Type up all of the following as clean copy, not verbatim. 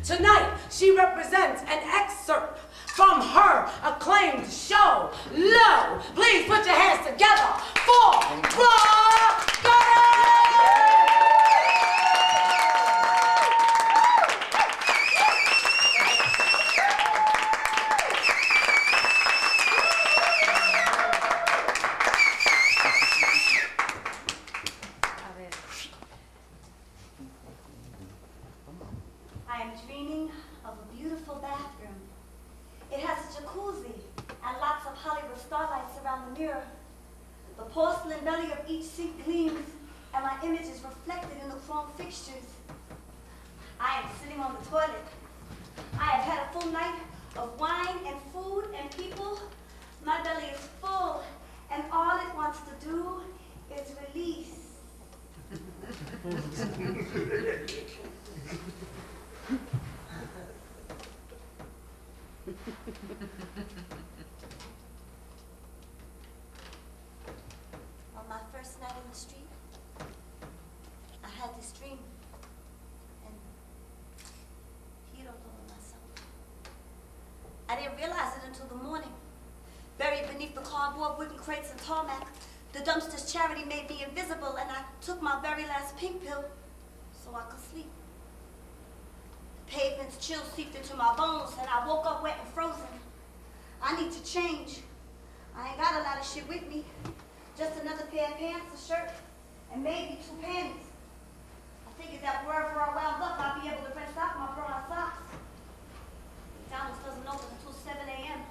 Tonight, she represents an excerpt from her acclaimed show, Low. Please put your hands together for Rha Goddess! I am dreaming of a beautiful bathroom. It has a jacuzzi and lots of Hollywood starlights around the mirror. The porcelain belly of each sink gleams, and my image is reflected in the chrome fixtures. I am sitting on the toilet. I have had a full night of wine and food and people. My belly is full, and all it wants to do is release. On my first night in the street, I had this dream, and he don't know myself. I didn't realize it until the morning. Buried beneath the cardboard wooden crates and tarmac, the dumpster's charity made me invisible, and I took my very last pink pill so I could sleep. The pavement's chill seeped into my bones, and I woke up wet and frozen. I need to change. I ain't got a lot of shit with me. Just another pair of pants, a shirt, and maybe 2 panties. I figured that wherever I wound up, I'd be able to rinse out my bra and socks. McDonald's doesn't open until 7 a.m.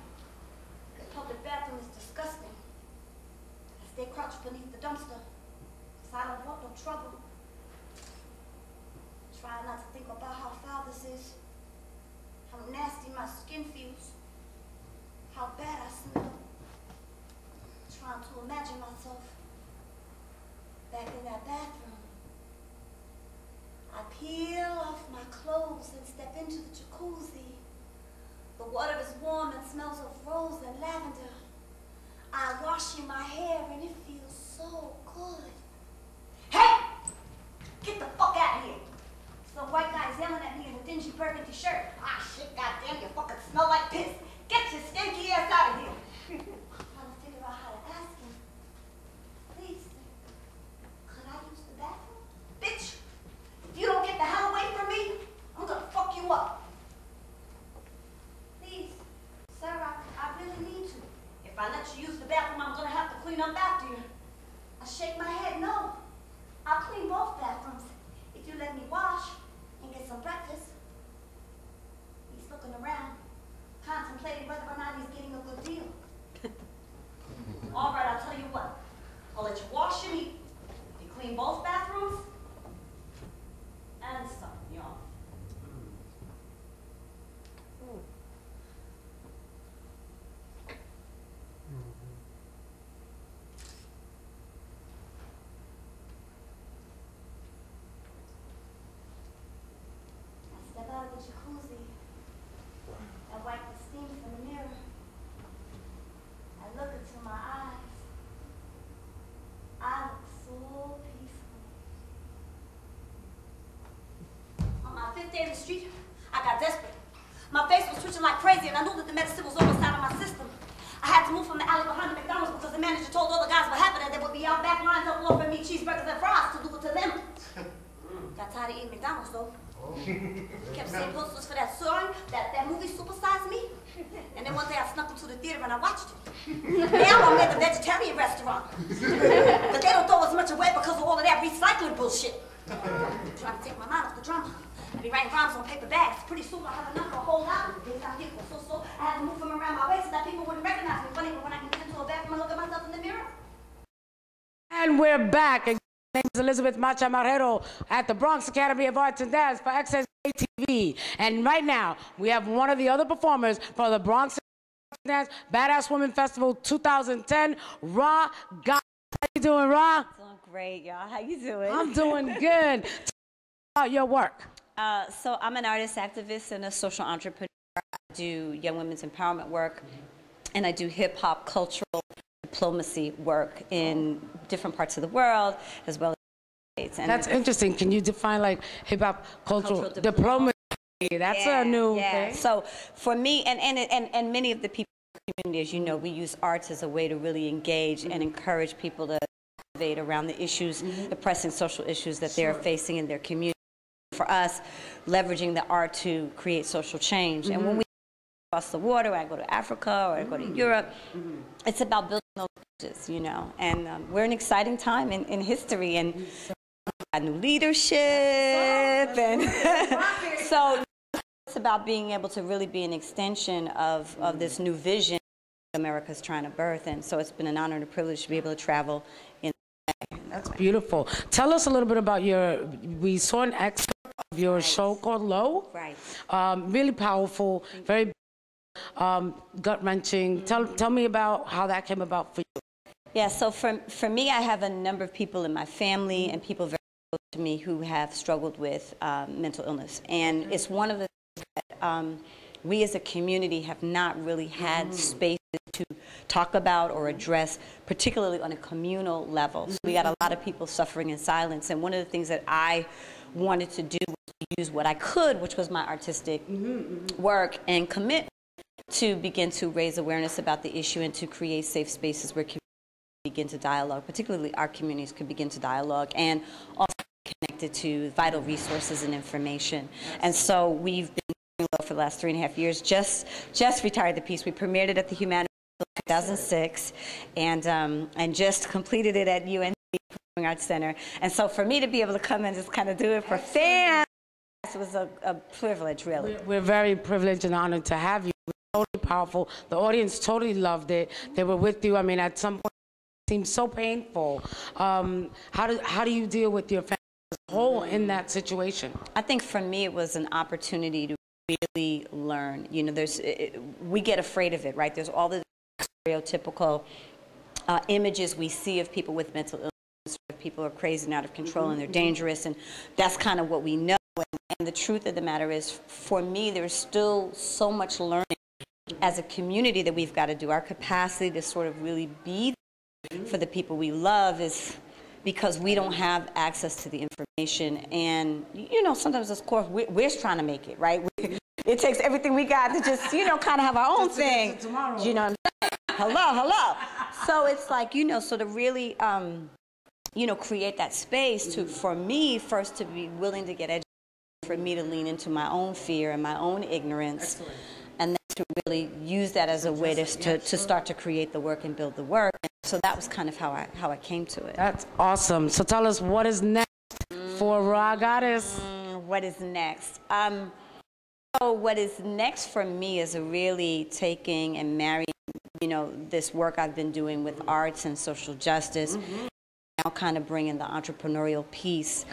The public bathroom is disgusting. I stay crouched beneath the dumpster, because I don't want no trouble. Try not to think about how foul this is, how nasty my skin feels, how bad I smell. Trying to imagine myself back in that bathroom. I peel off my clothes and step into the jacuzzi. The water is warm and smells of rose and lavender. I'm washing my hair and it feels so good. Hey! Get the fuck out of here! Some white guy's yelling at me in a dingy burgundy shirt. Ah, shit, goddamn, you fucking smell like piss. Get your stinky ass out of here. I'm trying to figure out how to ask him. Please, could I use the bathroom? Bitch, if you don't get the hell away from me, I'm gonna fuck you up. Please, sir, I really need to. If I let you use the bathroom, I'm gonna have to clean up after you. I shake my head, no. I'll clean both bathrooms if you let me wash and get some breakfast. He's looking around, contemplating whether or not he's getting a good deal. All right, I'll tell you what. I'll let you wash and eat. If you clean both bathrooms, and some, y'all. I step out of the jacuzzi and wipe the steam from the mirror. I look into my eyes. I look so peaceful. On my 5th day in the street, I got desperate. My face was twitching like crazy, and I knew that the medicine was almost out of my system. I had to move from the alley behind the McDonald's because the manager told all the guys what happened, and they would be out back lines up offering me cheeseburgers and fries to do it to them. Got tired of eating McDonald's, though. Kept seeing posters for that song, that movie Super Size Me. And then one day I snuck into the theater and I watched it. Now I'm at the vegetarian restaurant. But they don't throw as much away because of all of that recycling bullshit. I'm trying to take my mind off the drama. I be writing rhymes on paper bags. Pretty soon I'll have enough for a whole lot of things out here. So I had to move them around my waist so that people wouldn't recognize me. Funny, but when I can get into a bathroom and look at myself in the mirror. And we're back. My name is Elizabeth Macha Marrero at the Bronx Academy of Arts and Dance for Access TV. And right now, we have one of the other performers for the Bronx Dance Badass Women Festival 2010, Rha Goddess. How you doing, Rha? Doing great, y'all. How you doing? I'm doing good. Tell me about your work. So I'm an artist, activist, and a social entrepreneur. I do young women's empowerment work, and I do hip-hop cultural diplomacy work in different parts of the world, as well as the States. And that's interesting. Can you define like hip-hop cultural diplomacy? That's a new thing. So for me, and many of the people in the community, as you know, we use arts as a way to really engage and encourage people to activate around the issues, the pressing social issues that they're facing in their community. For us, leveraging the art to create social change. And when we cross the water, I go to Africa or I go to Europe, it's about building those bridges, you know. And we're in an exciting time in history, and new leadership, and so it's about being able to really be an extension of this new vision America's trying to birth. And so it's been an honor and a privilege to be able to travel in. That's beautiful. Tell us a little bit about we saw an excerpt of your show called Low. Right. Really powerful, very gut-wrenching. Tell me about how that came about for you. Yeah, so for me, I have a number of people in my family and people very close to me who have struggled with mental illness. And it's one of the things that we as a community have not really had spaces to talk about or address, particularly on a communal level. So we got a lot of people suffering in silence. And one of the things that I wanted to do was to use what I could, which was my artistic work and commitment, to begin to raise awareness about the issue and to create safe spaces where communities begin to dialogue, particularly our communities could begin to dialogue, and also connected to vital resources and information. And so we've been doing Low for the last 3.5 years, just retired the piece. We premiered it at the Humanities in 2006 and just completed it at UNC Performing Arts Center. And so for me to be able to come and just kind of do it for fans, it was a privilege, really. We're very privileged and honored to have you. Totally powerful. The audience totally loved it. They were with you. I mean, at some point, it seemed so painful. How do you deal with your family as a whole in that situation? I think for me, it was an opportunity to really learn. You know, we get afraid of it, right? There's all the stereotypical images we see of people with mental illness. People are crazy and out of control and they're dangerous, and that's kind of what we know. And the truth of the matter is, for me, there's still so much learning as a community that we've got to do. Our capacity to sort of really be there for the people we love is because we don't have access to the information. And, you know, sometimes, of course, we're trying to make it, right? It takes everything we got to just, you know, kind of have our own thing. You know what I'm saying? Hello. So it's like, you know, so to really, you know, create that space for me first to be willing to get educated, for me to lean into my own fear and my own ignorance. Excellent. And then to really use that as a way to start to create the work and build the work. And so that was kind of how I came to it. That's awesome. So tell us, what is next for Rha Goddess? What is next? So what is next for me is really taking and marrying, you know, this work I've been doing with arts and social justice, now kind of bringing the entrepreneurial piece.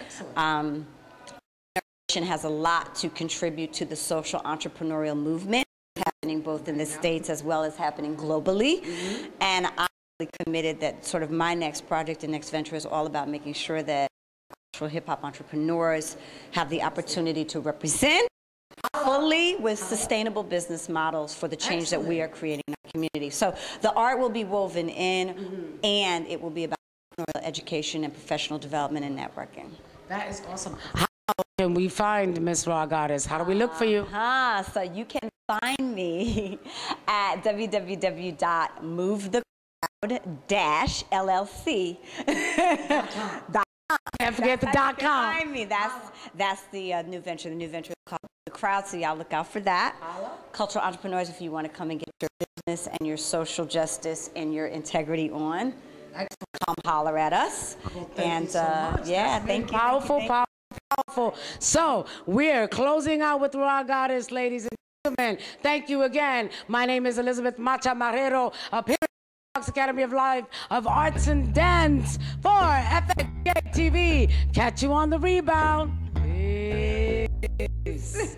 Has a lot to contribute to the social entrepreneurial movement happening both in the States as well as happening globally. And I'm really committed that sort of my next project and next venture is all about making sure that cultural hip-hop entrepreneurs have the opportunity to represent fully with sustainable business models for the change that we are creating in our community. So the art will be woven in, and it will be about education and professional development and networking. That is awesome. How can we find Miss Rha Goddess? How do we look for you? So you can find me at www.movethecrowd-llc.com. Can't forget the .com. Find me. That's the new venture. The new venture is called The Crowd, so y'all look out for that. Cultural entrepreneurs, if you want to come and get your business and your social justice and your integrity on, come holler at us. Well, and so yeah, thank you. Powerful. So we're closing out with Rha Goddess, ladies and gentlemen. Thank you again. My name is Elizabeth Macha Marrero, appearing at the Bronx Academy of Arts and Dance for FXA TV. Catch you on the rebound. Peace.